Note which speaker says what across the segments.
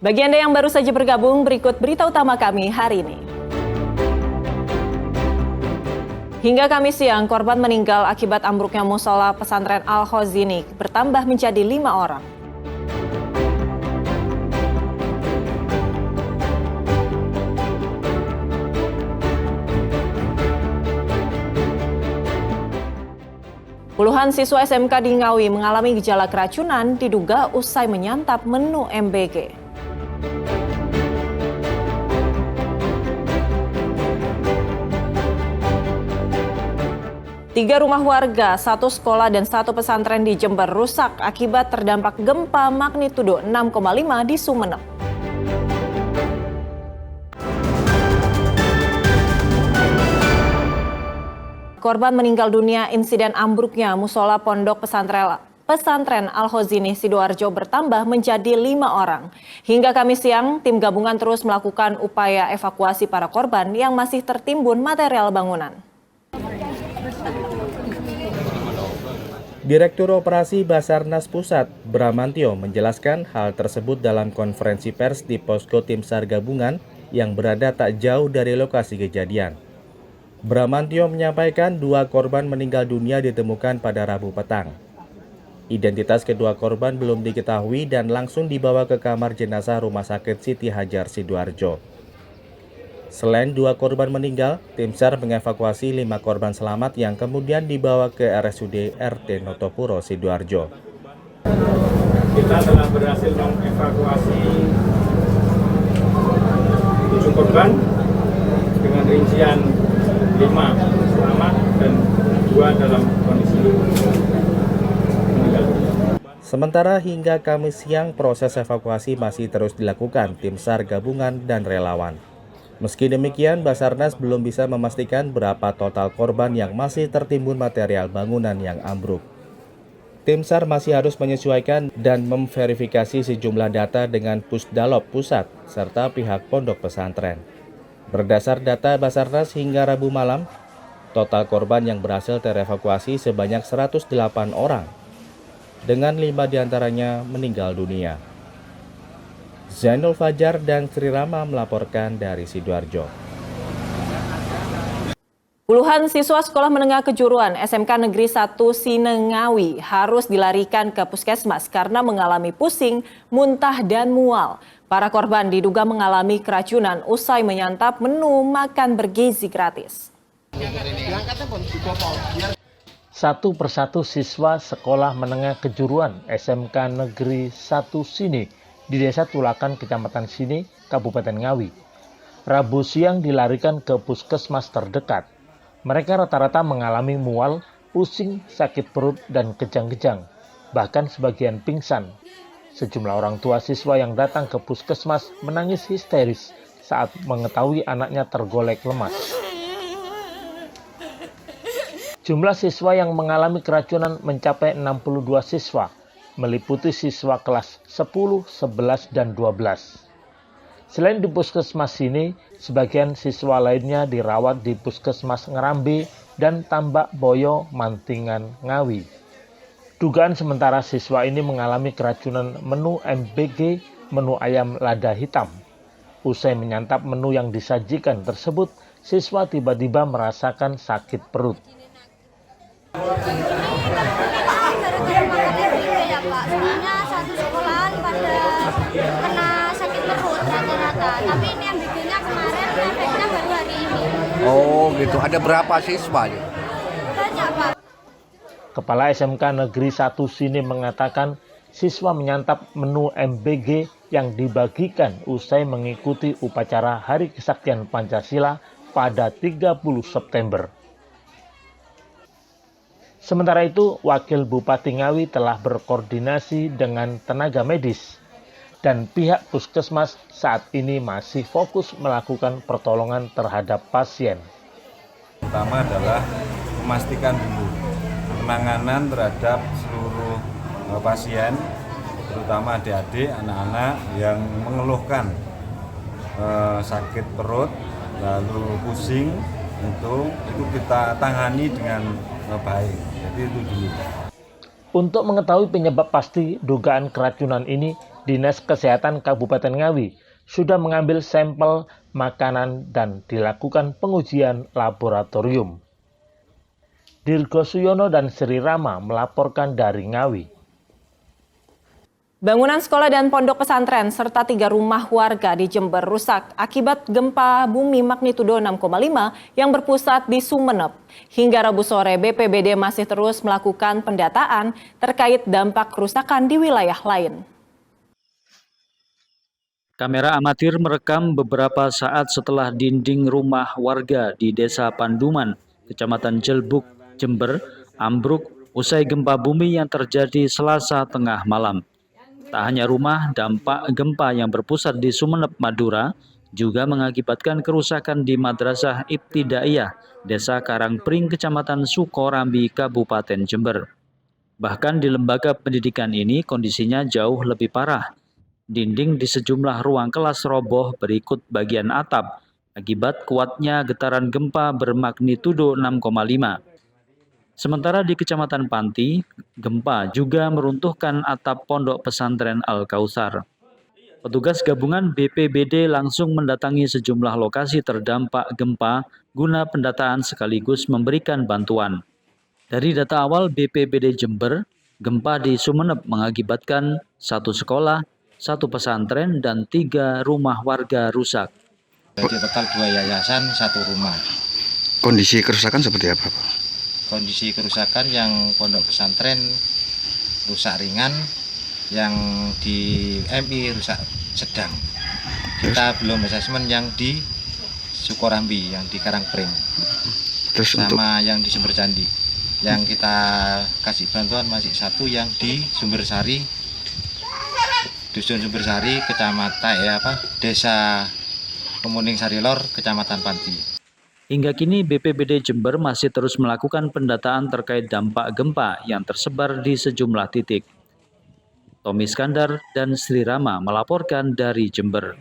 Speaker 1: Bagi Anda yang baru saja bergabung, berikut berita utama kami hari ini. Hingga Kamis siang, korban meninggal akibat ambruknya musola pesantren Al-Khozini bertambah menjadi 5 orang. Puluhan siswa SMK di Ngawi mengalami gejala keracunan diduga usai menyantap menu MBG. Tiga rumah warga, 1 sekolah dan 1 pesantren di Jember rusak akibat terdampak gempa magnitudo 6,5 di Sumeneb. Korban meninggal dunia insiden ambruknya musola pondok pesantren Al-Khozini Sidoarjo bertambah menjadi 5 orang. Hingga Kamis siang, tim gabungan terus melakukan upaya evakuasi para korban yang masih tertimbun material bangunan.
Speaker 2: Direktur Operasi Basarnas Pusat, Bramantio, menjelaskan hal tersebut dalam konferensi pers di posko tim SAR gabungan yang berada tak jauh dari lokasi kejadian. Bramantio menyampaikan 2 korban meninggal dunia ditemukan pada Rabu petang. Identitas kedua korban belum diketahui dan langsung dibawa ke kamar jenazah Rumah Sakit Siti Hajar Sidoarjo. Selain 2 korban meninggal, tim SAR mengevakuasi 5 korban selamat yang kemudian dibawa ke RSUD RT Notopuro Sidoarjo.
Speaker 3: Kita telah berhasil mengevakuasi 7 korban dengan rincian 5 selamat dan 2 dalam kondisi meninggal.
Speaker 2: Sementara hingga Kamis siang proses evakuasi masih terus dilakukan tim SAR gabungan dan relawan. Meski demikian, Basarnas belum bisa memastikan berapa total korban yang masih tertimbun material bangunan yang ambruk. Tim SAR masih harus menyesuaikan dan memverifikasi sejumlah data dengan Pusdalop Pusat serta pihak pondok pesantren. Berdasar data Basarnas hingga Rabu malam, total korban yang berhasil terevakuasi sebanyak 108 orang, dengan 5 diantaranya meninggal dunia. Zainul Fajar dan Sri Rama melaporkan dari Sidoarjo.
Speaker 1: Puluhan siswa sekolah menengah kejuruan SMK Negeri 1 Sinengawi harus dilarikan ke puskesmas karena mengalami pusing, muntah, dan mual. Para korban diduga mengalami keracunan usai menyantap menu makan bergizi gratis.
Speaker 4: Satu persatu siswa sekolah menengah kejuruan SMK Negeri 1 Sini di Desa Tulakan, Kecamatan Sini, Kabupaten Ngawi, Rabu siang dilarikan ke puskesmas terdekat. Mereka rata-rata mengalami mual, pusing, sakit perut, dan kejang-kejang, bahkan sebagian pingsan. Sejumlah orang tua siswa yang datang ke puskesmas menangis histeris saat mengetahui anaknya tergolek lemas. Jumlah siswa yang mengalami keracunan mencapai 62 siswa, meliputi siswa kelas 10, 11, dan 12. Selain di puskesmas ini, sebagian siswa lainnya dirawat di puskesmas Ngerambe dan Tambak Boyo, Mantingan, Ngawi. Dugaan sementara siswa ini mengalami keracunan menu MBG, menu ayam lada hitam. Usai menyantap menu yang disajikan tersebut, siswa tiba-tiba merasakan sakit perut.
Speaker 5: Soalnya satu sekolahan pada kena sakit perut rata-rata. Tapi ini MBG-nya kemarin, efeknya baru hari ini.
Speaker 6: Oh gitu, ada berapa siswa?
Speaker 5: Banyak, Pak.
Speaker 4: Kepala SMK Negeri 1 Sini mengatakan siswa menyantap menu MBG yang dibagikan usai mengikuti upacara Hari Kesaktian Pancasila pada 30 September. Sementara itu, Wakil Bupati Ngawi telah berkoordinasi dengan tenaga medis dan pihak puskesmas saat ini masih fokus melakukan pertolongan terhadap pasien.
Speaker 7: Pertama adalah memastikan dulu penanganan terhadap seluruh pasien, terutama adik-adik, anak-anak yang mengeluhkan sakit perut, lalu pusing, itu kita tangani dengan baik. Jadi itu dulu.
Speaker 4: Untuk mengetahui penyebab pasti dugaan keracunan ini, Dinas Kesehatan Kabupaten Ngawi sudah mengambil sampel makanan dan dilakukan pengujian laboratorium. Dirgo Suyono dan Sri Rama melaporkan dari Ngawi.
Speaker 1: Bangunan sekolah dan pondok pesantren serta 3 rumah warga di Jember rusak akibat gempa bumi magnitudo 6,5 yang berpusat di Sumeneb. Hingga Rabu sore, BPBD masih terus melakukan pendataan terkait dampak kerusakan di wilayah lain.
Speaker 8: Kamera amatir merekam beberapa saat setelah dinding rumah warga di Desa Panduman, Kecamatan Jelbuk, Jember, ambruk usai gempa bumi yang terjadi Selasa tengah malam. Tak hanya rumah, dampak gempa yang berpusat di Sumeneb, Madura juga mengakibatkan kerusakan di Madrasah Ibtidaiyah, Desa Karangpring, Kecamatan Sukorambi, Kabupaten Jember. Bahkan di lembaga pendidikan ini kondisinya jauh lebih parah. Dinding di sejumlah ruang kelas roboh berikut bagian atap akibat kuatnya getaran gempa bermagnitudo 6,5. Sementara di Kecamatan Panti, gempa juga meruntuhkan atap pondok pesantren Al-Kautsar. Petugas gabungan BPBD langsung mendatangi sejumlah lokasi terdampak gempa guna pendataan sekaligus memberikan bantuan. Dari data awal BPBD Jember, gempa di Sumeneb mengakibatkan 1 sekolah, 1 pesantren, dan 3 rumah warga rusak.
Speaker 9: Jadi total 2 yayasan, 1 rumah.
Speaker 6: Kondisi kerusakan seperti apa, Pak?
Speaker 9: Kondisi kerusakan yang pondok pesantren rusak ringan, yang di MI rusak sedang. Kita belum asesmen yang di Sukorambi, yang di Karangpring, sama yang di Sumber Candi. Yang kita kasih bantuan masih 1 yang di Sumbersari, Dusun Sumbersari, Kecamatan Desa Kemuning Sarilor, Kecamatan Panti.
Speaker 8: Hingga kini BPBD Jember masih terus melakukan pendataan terkait dampak gempa yang tersebar di sejumlah titik. Tommy Skandar dan Sri Rama melaporkan dari Jember.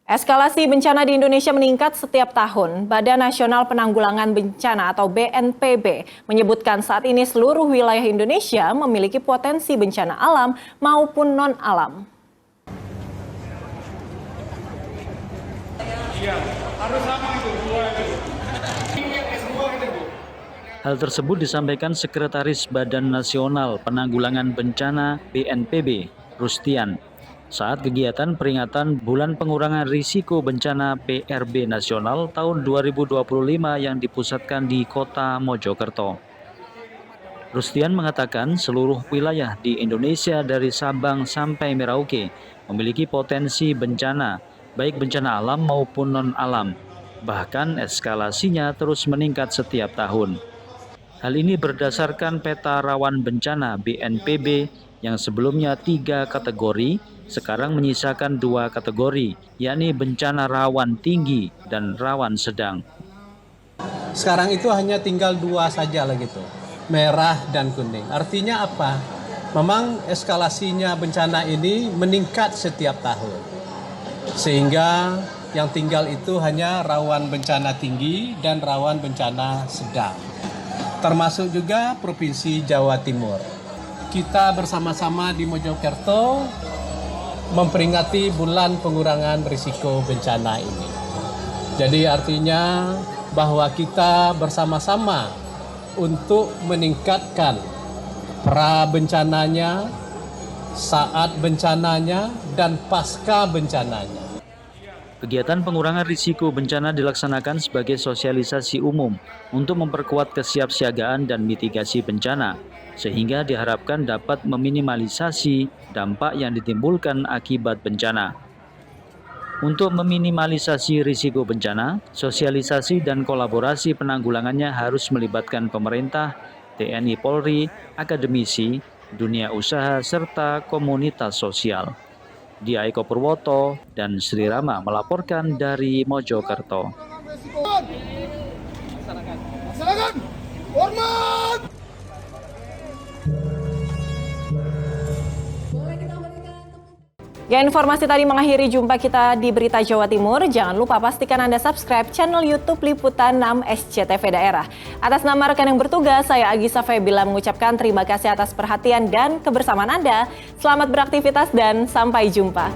Speaker 1: Eskalasi bencana di Indonesia meningkat setiap tahun. Badan Nasional Penanggulangan Bencana atau BNPB menyebutkan saat ini seluruh wilayah Indonesia memiliki potensi bencana alam maupun non-alam.
Speaker 8: Hal tersebut disampaikan Sekretaris Badan Nasional Penanggulangan Bencana BNPB, Rustian, saat kegiatan peringatan Bulan Pengurangan Risiko Bencana PRB Nasional tahun 2025 yang dipusatkan di Kota Mojokerto. Rustian mengatakan seluruh wilayah di Indonesia dari Sabang sampai Merauke memiliki potensi bencana, baik bencana alam maupun non-alam. Bahkan eskalasinya terus meningkat setiap tahun. Hal ini berdasarkan peta rawan bencana BNPB yang sebelumnya 3 kategori, sekarang menyisakan 2 kategori, yakni bencana rawan tinggi dan rawan sedang.
Speaker 10: Sekarang itu hanya tinggal 2 saja lah gitu, merah dan kuning. Artinya apa? Memang eskalasinya bencana ini meningkat setiap tahun. Sehingga yang tinggal itu hanya rawan bencana tinggi dan rawan bencana sedang. Termasuk juga Provinsi Jawa Timur. Kita bersama-sama di Mojokerto memperingati Bulan Pengurangan Risiko Bencana ini. Jadi artinya bahwa kita bersama-sama untuk meningkatkan pra-bencananya, saat bencananya, dan pasca bencananya.
Speaker 8: Kegiatan pengurangan risiko bencana dilaksanakan sebagai sosialisasi umum untuk memperkuat kesiapsiagaan dan mitigasi bencana, sehingga diharapkan dapat meminimalisasi dampak yang ditimbulkan akibat bencana. Untuk meminimalisasi risiko bencana, sosialisasi dan kolaborasi penanggulangannya harus melibatkan pemerintah, TNI Polri, akademisi, dunia usaha, serta komunitas sosial. Dia Eko Purwoto dan Sri Rama melaporkan dari Mojokerto.
Speaker 11: Silakan, hormat.
Speaker 1: Ya, informasi tadi mengakhiri jumpa kita di Berita Jawa Timur. Jangan lupa pastikan Anda subscribe channel YouTube Liputan 6 SCTV Daerah. Atas nama rekan yang bertugas, saya Agisa Febila mengucapkan terima kasih atas perhatian dan kebersamaan Anda. Selamat beraktivitas dan sampai jumpa.